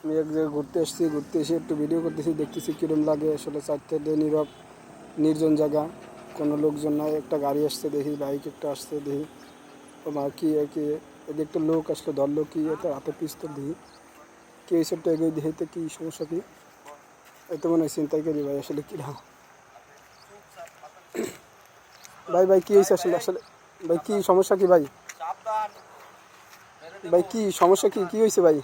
আমি এক জায়গায় ঘুরতে এসেছি, ঘুরতে এসে একটু ভিডিও করতেছি, দেখতেছি কীরকম লাগে আসলে। চারটে দিয়ে নীরব নির্জন জায়গা, কোনো লোকজন নাই। একটা গাড়ি আসছে দেখি, বাইক একটা আসছে দেখি, ও মা কি কি এদিকে একটা লোক আসলে, ধরলো কি এটা হাতে পিস্তল দেখি, কি হয়েছে একটা এগিয়ে দেখি তো কি সমস্যা কি, এত মনে হয় চিন্তাই করি ভাই আসলে কী ভাই। ভাই কি হয়েছে আসলে আসলে ভাই কি সমস্যা কি ভাই? ভাই কি সমস্যা কি কি হয়েছে ভাই?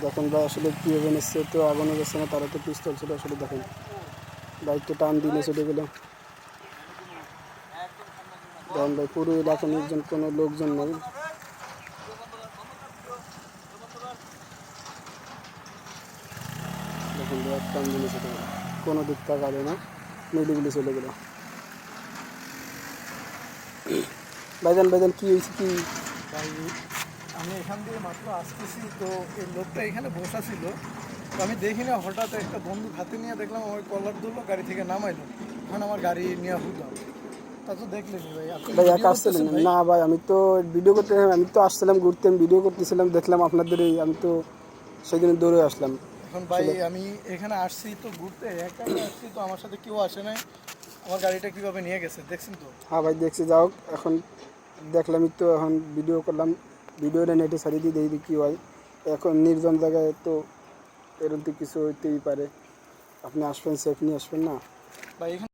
দেখুন ভাই আসলে কীভাবে নিচ্ছে, তো আগুনে গেছে না, তারা তো পিস্তল ছিল আসলে। দেখেন বাইকটা টান দিয়ে চলে গেল। দেখেন ভাই পুরো এলাকা নির্জন, কোনো লোকজন নেই। দেখুন ভাই এক টান দিয়ে চলে গেল, কোনো দিক তাকালো না, নিলিগুলি চলে গেল। ভাইজান ভাইজান কি হয়েছে কি? ভাই আমি এখান দিয়ে মাত্র আসতেছি, তো এই লোকটা এখানে বসা ছিল, তো আমি দেখি না, হঠাৎ একটা বন্দুক হাতে নিয়ে দেখলাম আমার কলার ধরলো, গাড়ি থেকে নামাইলো। এখন আমার গাড়ি নিয়ে হুদাম, তা তো দেখলেনি ভাই। আপনি ভাই একা ভিডিও আসছিলেন? করতেছেন ভাই? না ভাই আমি তো ভিডিও করতে, আমি তো আসছিলাম ঘুরতে, আমি ভিডিও করতেছিলাম, দেখলাম আপনাদের এই, আমি তো সেদিন দৌড়ে আসলাম এখন ভাই আসলে। আমি এখানে আসছি তো ঘুরতে, একাই আসছি, তো আমার সাথে কেউ আসে নাই। আমার গাড়িটা কীভাবে নিয়ে গেছে দেখছেন তো? হ্যাঁ ভাই দেখছি, যাও এখন দেখলামই তো, এখন ভিডিও করলাম, ভিডিওটা নেটে ছাড়িয়ে দিয়ে দেখি কী হয়। এখন নির্জন জায়গায় তো এরকম তো কিছু হইতেই পারে, আপনি আসবেন সেফ নিয়ে আসবেন না। ভাই এখানে